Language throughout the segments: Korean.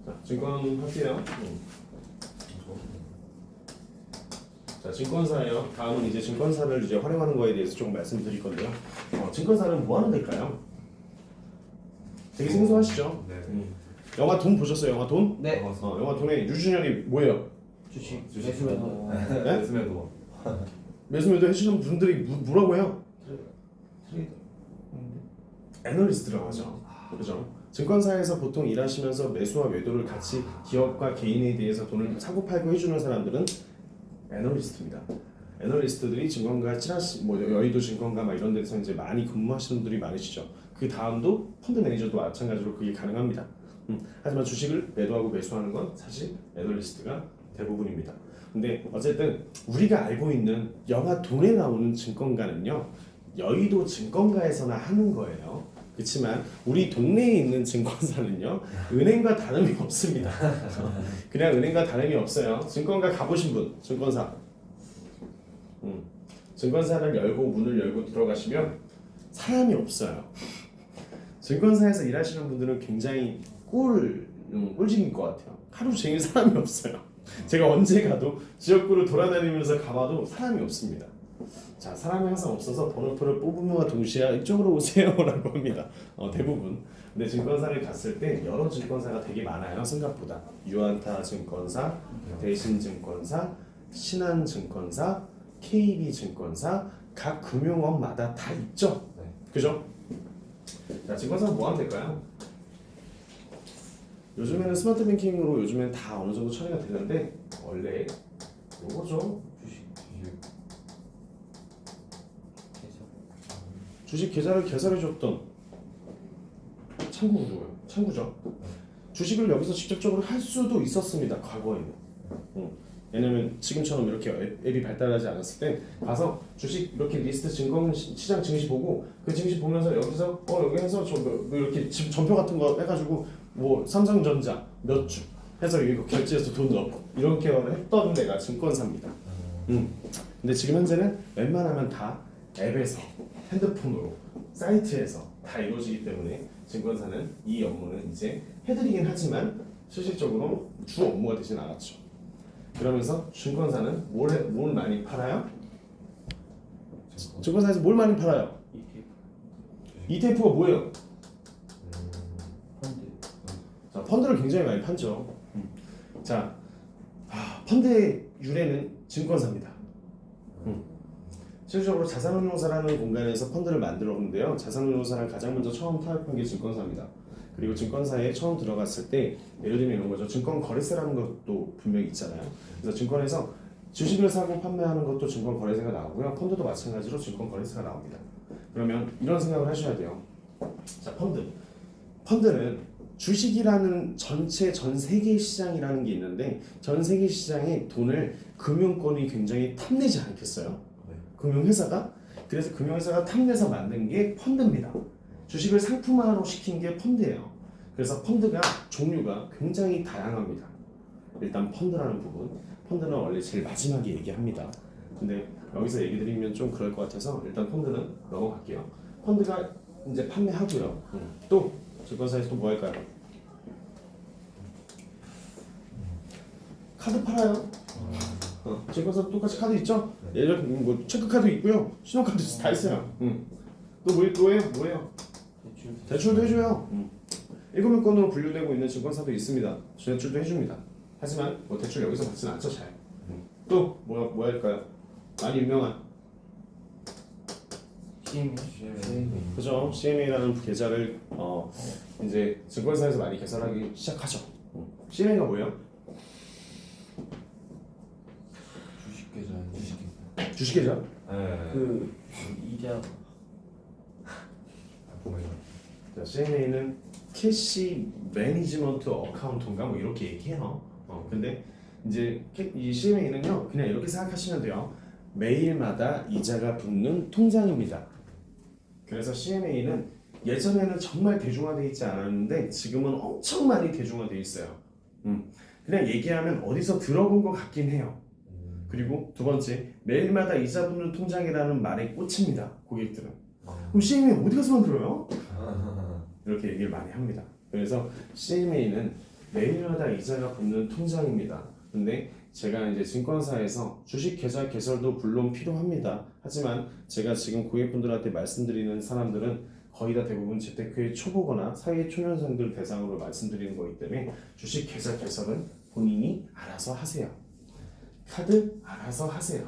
자, 증권 할게요. 자, 증권사예요. 다음은 이제 증권사를 이제 활용하는 거에 대해서 조금 말씀드릴 건데요. 증권사는 뭐 하는 데일까요? 되게 생소하시죠? 네. 영화 돈 보셨어요? 영화 돈? 네. 영화 돈에 유준현이 뭐예요? 주식 주식매도. 네? 매수매도. 매수매도 해주는 분들이 뭐라고 해요? 트레이더. 애널리스트라고 하죠. 그죠? 증권사에서 보통 일하시면서 매수와 매도를 같이 기업과 개인에 대해서 돈을 사고 팔고 해주는 사람들은 애널리스트입니다. 애널리스트들이 증권가 찌라시 뭐 여의도 증권가 막 이런 데서 이제 많이 근무하시는 분들이 많으시죠. 그 다음도 펀드 매니저도 마찬가지로 그게 가능합니다. 하지만 주식을 매도하고 매수하는 건 사실 애널리스트가 대부분입니다. 근데 어쨌든 우리가 알고 있는 영화 돈에 나오는 증권가는요, 여의도 증권가에서나 하는 거예요. 그렇지만 우리 동네에 있는 증권사는요, 은행과 다름이 없습니다. 그냥 은행과 다름이 없어요. 증권가 가보신 분, 증권사. 증권사를 열고 문을 열고 들어가시면 사람이 없어요. 증권사에서 일하시는 분들은 굉장히 꿀직인 것 같아요. 하루 종일 사람이 없어요. 제가 언제 가도 지역구를 돌아다니면서 가봐도 사람이 없습니다. 자, 사람이 항상 없어서 번호표를 뽑음과 동시에 이쪽으로 오세요라고 합니다. 대부분. 근데 증권사를 갔을 때 여러 증권사가 되게 많아요. 생각보다. 유안타 증권사, 대신증권사, 신한증권사, KB증권사, 각 금융업마다 다 있죠. 네. 그죠? 자, 증권사는 뭐 하면 될까요? 요즘에는 스마트 뱅킹으로 요즘엔 다 어느 정도 처리가 되는데 원래 요거죠. 주식 계좌를 개설해줬던 창구죠. 창구죠. 주식을 여기서 직접적으로 할 수도 있었습니다. 과거에는. 왜냐면 지금처럼 이렇게 앱이 발달하지 않았을 땐 가서 주식 이렇게 리스트 증권 시장 증시 보고 그 증시 보면서 여기서 여기 해서 뭐 이렇게 지금 전표 같은 거 해가지고 뭐 삼성전자 몇 주 해서 이거 결제해서 돈 넣고 이렇게 했던 데가 증권사입니다. 근데 지금 현재는 웬만하면 다 앱에서 핸드폰으로 사이트에서 다 이루어지기 때문에 증권사는 이 업무는 이제 해드리긴 하지만 실질적으로 주 업무가 되진 않았죠. 그러면서 증권사는 뭘 많이 팔아요? 증권사에서 뭘 많이 팔아요? ETF가 뭐예요? 펀드. 자, 펀드를 굉장히 많이 팔죠. 자, 펀드의 유래는 증권사입니다. 실질적으로 자산운용사라는 공간에서 펀드를 만들었는데요. 자산운용사를 가장 먼저 처음 타협한 게 증권사입니다. 그리고 증권사에 처음 들어갔을 때 예를 들면 이런 거죠. 증권 거래세라는 것도 분명히 있잖아요. 그래서 증권에서 주식을 사고 판매하는 것도 증권 거래세가 나오고요. 펀드도 마찬가지로 증권 거래세가 나옵니다. 그러면 이런 생각을 하셔야 돼요. 자, 펀드는 주식이라는 전체 전 세계 시장이라는 게 있는데 전 세계 시장에 돈을 금융권이 굉장히 탐내지 않겠어요? 네. 금융회사가? 그래서 금융회사가 탐내서 만든 게 펀드입니다. 주식을 상품화로 시킨 게 펀드예요. 그래서 펀드가 종류가 굉장히 다양합니다. 일단 펀드라는 부분, 펀드는 원래 제일 마지막에 얘기합니다. 근데 여기서 얘기 드리면 좀 그럴 것 같아서 일단 펀드는 넘어갈게요. 펀드가 이제 판매하고요. 또 증권사에서 또 뭐 할까요? 카드 팔아요. 증권사 똑같이 카드 있죠? 예전 뭐 체크카드 있고요, 신용카드 다 있어요. 또 뭐예요? 대출도 해줘요. 일금융권으로 분류되고 있는 증권사도 있습니다. 대출도 해줍니다. 하지만 뭐 대출 여기서 받지는 않죠, 잘. 또 뭐 할까요? 많이 유명한 그죠? CMA라는 계좌를 이제 증권사에서 많이 개설하기 시작하죠. CMA가 뭐예요? 주식 계좌. 네. 그 이자 보면요. 자, CMA는 캐시 매니지먼트 어카운트인가 뭐 이렇게 얘기해요. 근데 이제 이 CMA는요 그냥 이렇게 생각하시면 돼요. 매일마다 이자가 붙는 통장입니다. 그래서 CMA는 예전에는 정말 대중화되어 있지 않았는데 지금은 엄청 많이 대중화되어 있어요. 그냥 얘기하면 어디서 들어본 것 같긴 해요. 그리고 두 번째, 매일마다 이자 붙는 통장이라는 말에 꽂힙니다. 고객들은. 그럼 CMA 어디 가서 만들어요? 이렇게 얘기를 많이 합니다. 그래서 CMA는 매일마다 이자가 붙는 통장입니다. 근데 제가 이제 증권사에서 주식 계좌 개설도 물론 필요합니다. 하지만 제가 지금 고객분들한테 말씀드리는 사람들은 거의 다 대부분 재테크의 초보거나 사회 초년생들 대상으로 말씀드리는 거기 때문에 주식 계좌 개설은 본인이 알아서 하세요. 카드 알아서 하세요.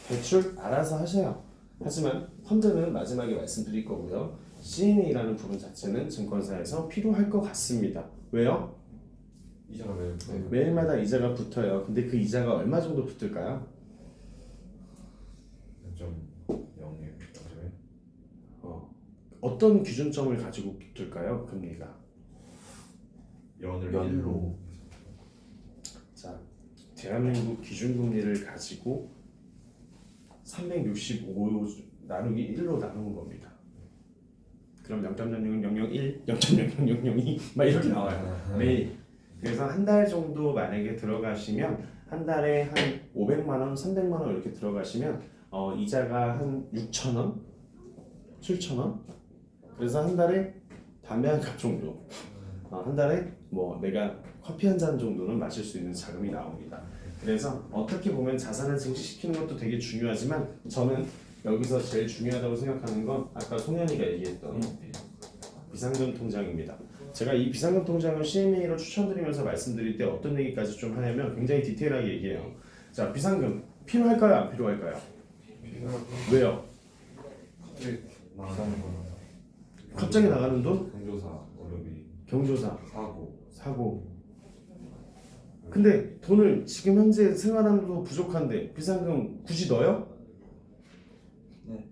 대출 알아서 하셔요. 하지만 펀드는 마지막에 말씀드릴 거고요. CMA라는 부분 자체는 증권사에서 필요할 것 같습니다. 왜요? 이자가 매일 매일마다 이자가 붙어요. 근데 그 이자가 얼마 정도 붙을까요? 0.01 어떤 기준점을 가지고 붙을까요? 금리가. 연을 연로. 1로 자, 대한민국 기준금리를 가지고 365 나누기 1로 나누는 겁니다. 그럼 0.00001, 0.00002 막 이렇게 나와요. 매일. 그래서 한 달 정도 만약에 들어가시면 한 달에 한 500만 원, 300만 원 이렇게 들어가시면 이자가 한 6천 원, 7천 원. 그래서 한 달에 담배 한 갑 정도. 한 달에 뭐 내가 커피 한 잔 정도는 마실 수 있는 자금이 나옵니다. 그래서 어떻게 보면 자산을 증식시키는 것도 되게 중요하지만 저는 여기서 제일 중요하다고 생각하는 건 아까 송현이가 얘기했던 비상금 통장입니다. 제가 이 비상금 통장을 CMA로 추천드리면서 말씀드릴 때 어떤 얘기까지 좀 하냐면 굉장히 디테일하게 얘기해요. 자, 비상금 필요할까요? 안 필요할까요? 왜요? 나가는 거 갑자기 나가는 돈? 경조사 월급이 경조사, 사고 근데 돈을 지금 현재 생활하는도 부족한데 비상금 굳이 넣어요? 네.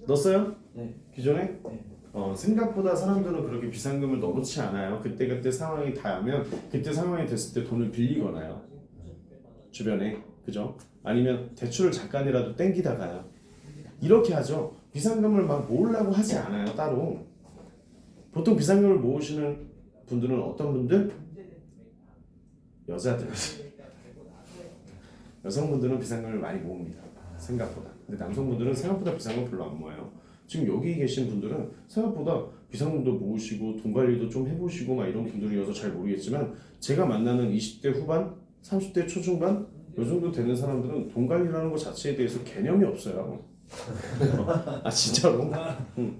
넣었어요? 네. 기존에? 네. 생각보다 사람들은 그렇게 비상금을 넣어놓지 않아요. 그때 상황이 닿으면 그때 상황이 됐을 때 돈을 빌리거나요. 주변에. 그죠? 아니면 대출을 잠깐이라도 땡기다가요. 이렇게 하죠. 비상금을 막 모으려고 하지 않아요. 따로. 보통 비상금을 모으시는 분들은 어떤 분들? 여자들. 여성분들은 비상금을 많이 모읍니다. 생각보다. 근데 남성분들은 생각보다 비상금 별로 안 모아요. 지금 여기 계신 분들은 생각보다 비상금도 모으시고 돈 관리도 좀 해보시고 막 이런 분들이어서 잘 모르겠지만 제가 만나는 20대 후반, 30대 초중반 요 정도 되는 사람들은 돈 관리라는 것 자체에 대해서 개념이 없어요. 아 진짜로? 응.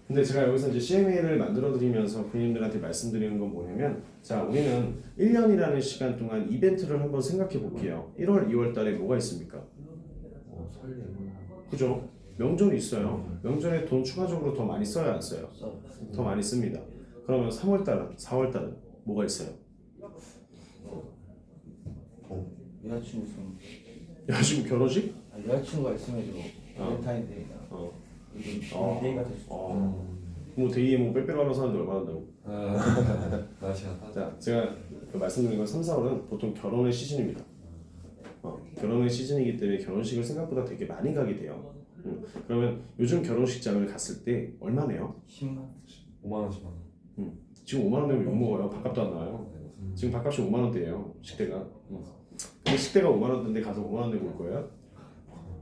근데 제가 여기서 이제 CMA를 만들어드리면서 고객님들한테 말씀드리는 건 뭐냐면 자 우리는 1년이라는 시간 동안 이벤트를 한번 생각해 볼게요. 1월, 2월 달에 뭐가 있습니까? 설레 그죠? 명절이 있어요. 명절에 돈 추가적으로 더 많이 써야 안 써요? 더 많이 씁니다. 그러면 3월 달은, 4월 달은 뭐가 있어요? 여자친구 있으면 여자친구 결혼식? 여자친구가 있으면 좀 어. 발렌타인데이나 어. 이런 데이가 될 수도 있고. 뭐 데이에 뭐 빼빼로 사는데 얼마 한다고? 날씨가 자, 제가 그 말씀드린 건 3, 4월은 보통 결혼의 시즌입니다. 결혼의 시즌이기 때문에 결혼식을 생각보다 되게 많이 가게 돼요. 그러면 요즘 결혼식장을 갔을 때 얼마 내요? 10만. 5만 원씩 만 지금 5만 원 내면 욕 먹어요. 밥값도 안 나와요. 지금 밥값이 5만 원대예요. 식대가. 근데 식대가 5만 원대인데 가서 5만 원 내고 올 거예요?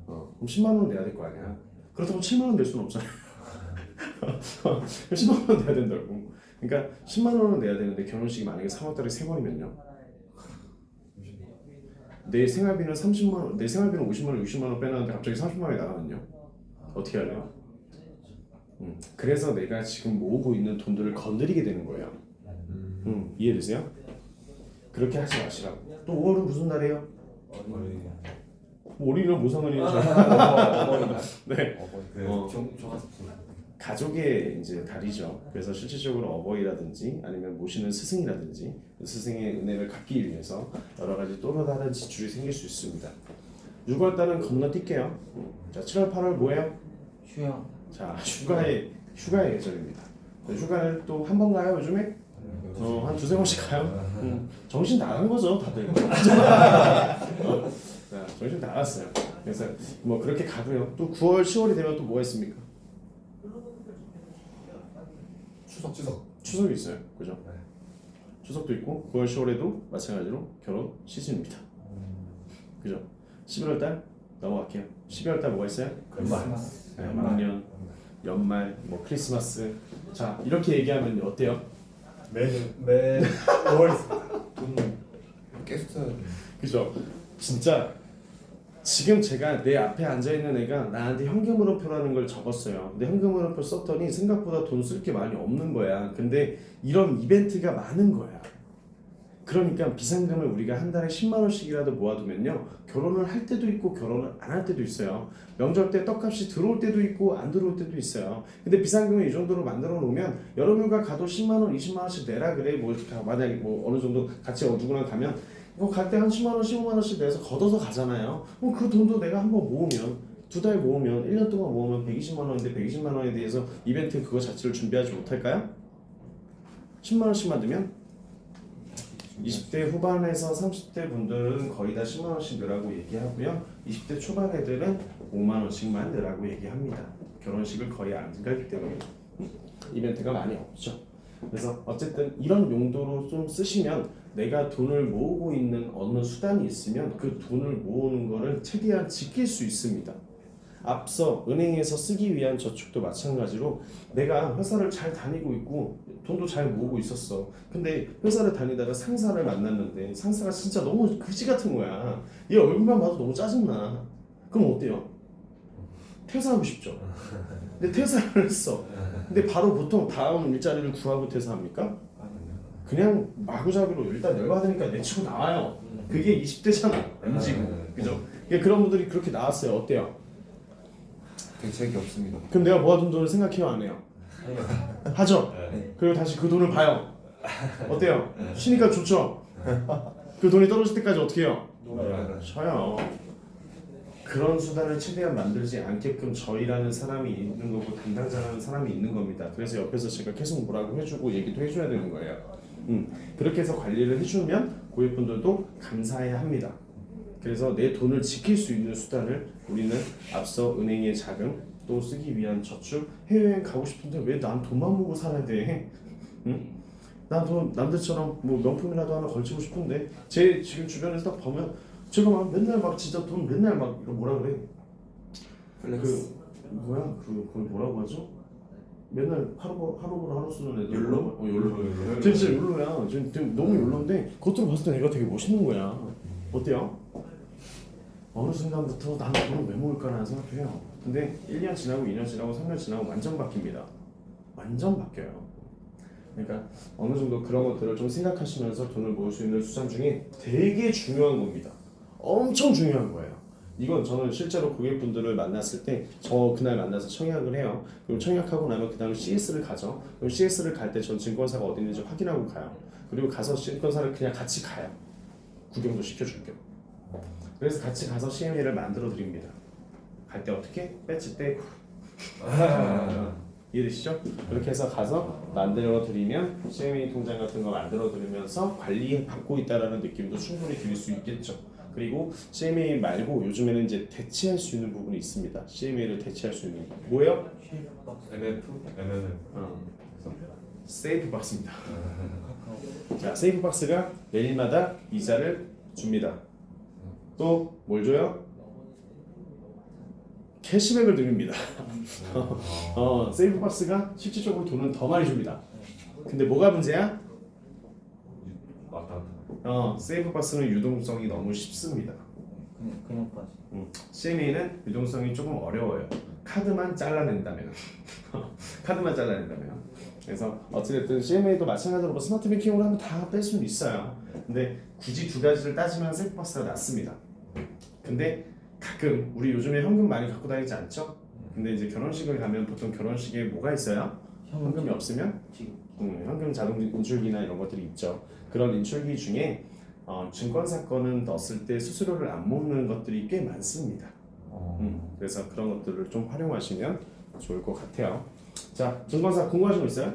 그럼 10만 원 내야 될 거 아니야. 그렇다고 7만 원 낼 수는 없잖아요. 10만 원 내야 된다고. 그러니까 10만 원은 내야 되는데 결혼식이 만약에 3월 달에 3번이면요. 내 생활비는 30만 원, 내 생활비는 50만 원, 60만 원 빼놨는데 갑자기 30만 원이 나가면요. 어떻게 할래요? 그래서 내가 지금 모으고 있는 돈들을 건드리게 되는 거예요. 이해되세요? 그렇게 하지 마시라고. 또 5월은 무슨 날이에요? 어린이랑 뭐 상관이에요? 어머니가. 네. 좋았어. 가족의 이제 달이죠. 그래서 실질적으로 어버이라든지 아니면 모시는 스승이라든지 스승의 은혜를 갚기 위해서 여러 가지 또 다른 지출이 생길 수 있습니다. 6월 달은 건너뛸게요. 자, 7월, 8월 뭐예요? 휴양. 자, 휴가의 계절입니다. 휴가를 또 한 번 가요 요즘에? 한 두세 번씩 가요. 정신 나간 거죠 다들. 자, 정신 나갔어요. 그래서 뭐 그렇게 가고요. 또 9월, 10월이 되면 또 뭐가 있습니까? 추석이 있어요. 그죠? 네. 추석도 있고 9월, 10월에도 마찬가지로 결혼 시즌입니다. 그죠? 11월 달 넘어갈게요. 12월 달 뭐가 있어요? 크리스마스. 네, 막년, 연말, 뭐 크리스마스. 자, 이렇게 얘기하면 어때요? 매 돈 계속 써야 돼. 그죠? 진짜 지금 제가 내 앞에 앉아 있는 애가 나한테 현금으로표라는 걸 적었어요. 근데 현금으로표 썼더니 생각보다 돈 쓸 게 많이 없는 거야. 근데 이런 이벤트가 많은 거야. 그러니까 비상금을 우리가 한 달에 10만 원씩이라도 모아두면요, 결혼을 할 때도 있고 결혼을 안 할 때도 있어요. 명절 때 떡값이 들어올 때도 있고 안 들어올 때도 있어요. 근데 비상금을 이 정도로 만들어 놓으면 여름휴가 가도 10만 원, 20만 원씩 내라 그래. 뭐 만약에 뭐 어느 정도 같이 누구랑 가면 뭐 갈 때 한 10만 원, 15만 원씩 내서 걷어서 가잖아요. 그럼 그 돈도 내가 한번 모으면 2달 모으면 1년 동안 모으면 120만 원인데 120만 원에 대해서 이벤트 그거 자체를 준비하지 못할까요? 10만 원씩 만들면 20대 후반에서 30대 분들은 거의 다 10만 원씩 넣으라고 얘기하고요. 20대 초반 애들은 5만 원씩만 넣으라고 얘기합니다. 결혼식을 거의 안 가기 때문에 이벤트가 많이 없죠. 그래서 어쨌든 이런 용도로 좀 쓰시면 내가 돈을 모으고 있는 어느 수단이 있으면 그 돈을 모으는 거를 최대한 지킬 수 있습니다. 앞서 은행에서 쓰기 위한 저축도 마찬가지로 내가 회사를 잘 다니고 있고 돈도 잘 모으고 있었어. 근데 회사를 다니다가 상사를 만났는데 상사가 진짜 너무 그지 같은 거야. 얘 얼굴만 봐도 너무 짜증나. 그럼 어때요? 퇴사하고 싶죠. 근데 퇴사를 했어. 근데 바로 보통 다음 일자리를 구하고 퇴사합니까? 그냥 마구잡이로 일단 열받으니까 내치고 나와요. 그게 20대잖아. MZ고. 그죠? 그런 분들이 그렇게 나왔어요. 어때요? 대책이 없습니다. 그럼 내가 모아둔 돈을 생각해요, 안 해요? 하죠? 네. 그리고 다시 그 돈을 봐요. 어때요? 쉬니까 좋죠? 그 돈이 떨어질 때까지 어떻게 해요? 쉬어요. 그런 수단을 최대한 만들지 않게끔 저희라는 사람이 있는 거고 담당자라는 사람이 있는 겁니다. 그래서 옆에서 제가 계속 뭐라고 해주고 얘기도 해줘야 되는 거예요. 그렇게 해서 관리를 해주면 고객분들도 감사해야 합니다. 그래서 내 돈을 지킬 수 있는 수단을 우리는 앞서 은행의 자금 또 쓰기 위한 저축, 해외여행 가고 싶은데 왜 난 돈만 모으고 살아야 돼? 응? 난 돈 남들처럼 뭐 명품이라도 하나 걸치고 싶은데 제 지금 주변에서 딱 보면 제가 막 맨날 막 진짜 돈 맨날 막 이거 뭐라 그래? 플렉스. 그 뭐야? 그걸 뭐라고 하죠? 맨날 하루 쓰는 애들 욜로? 욜로. 진짜 욜로야. 지금 너무 욜로인데 겉으로 봤을 때 내가 되게 멋있는 거야. 어때요? 어느 순간부터 난 돈을 왜 모을까라는 생각도 해요. 근데 1년 지나고 2년 지나고 3년 지나고 완전 바뀝니다. 완전 바뀌어요. 그러니까 어느 정도 그런 것들을 좀 생각하시면서 돈을 모을 수 있는 수단 중에 되게 중요한 겁니다. 엄청 중요한 거예요. 이건 저는 실제로 고객분들을 만났을 때 저 그날 만나서 청약을 해요. 그럼 청약하고 나면 그 다음에 CS를 가죠. 그럼 CS를 갈 때 전 증권사가 어디 있는지 확인하고 가요. 그리고 가서 증권사를 그냥 같이 가요. 구경도 시켜줄게요. 그래서 같이 가서 CMA를 만들어 드립니다. 갈 때 어떻게? 배지 떼고 이해되시죠? 그렇게 해서 가서 만들어 드리면 CMA 통장 같은 거 만들어 드리면서 관리 받고 있다라는 느낌도 충분히 드릴 수 있겠죠. 그리고 CMA 말고 요즘에는 이제 대체할 수 있는 부분이 있습니다. CMA를 대체할 수 있는 뭐예요? MF? MNF. 세이프 박스입니다. 자, 세이프 박스가 매일마다 이자를 줍니다. 또 뭘 줘요? 캐시백을 드립니다. 세이프 박스가 실질적으로 돈은 더 많이 줍니다. 근데 뭐가 문제야? 맞다. 세이프 박스는 유동성이 너무 쉽습니다. 그냥 빠지. CMA는 유동성이 조금 어려워요. 카드만 잘라낸다면. 카드만 잘라낸다면. 그래서 어찌됐든 CMA도 마찬가지로 뭐 스마트 뱅킹으로 하면 다 뺄 수는 있어요. 근데 굳이 두 가지를 따지면 세이프 박스가 낫습니다. 근데 가끔 우리 요즘에 현금 많이 갖고 다니지 않죠? 근데 이제 결혼식을 가면 보통 결혼식에 뭐가 있어요? 현금이 없으면 현금 자동 인출기나 이런 것들이 있죠. 그런 인출기 중에 증권사건은 넣었을 때 수수료를 안 먹는 것들이 꽤 많습니다. 그래서 그런 것들을 좀 활용하시면 좋을 것 같아요. 자, 증권사 궁금하신 거 있어요?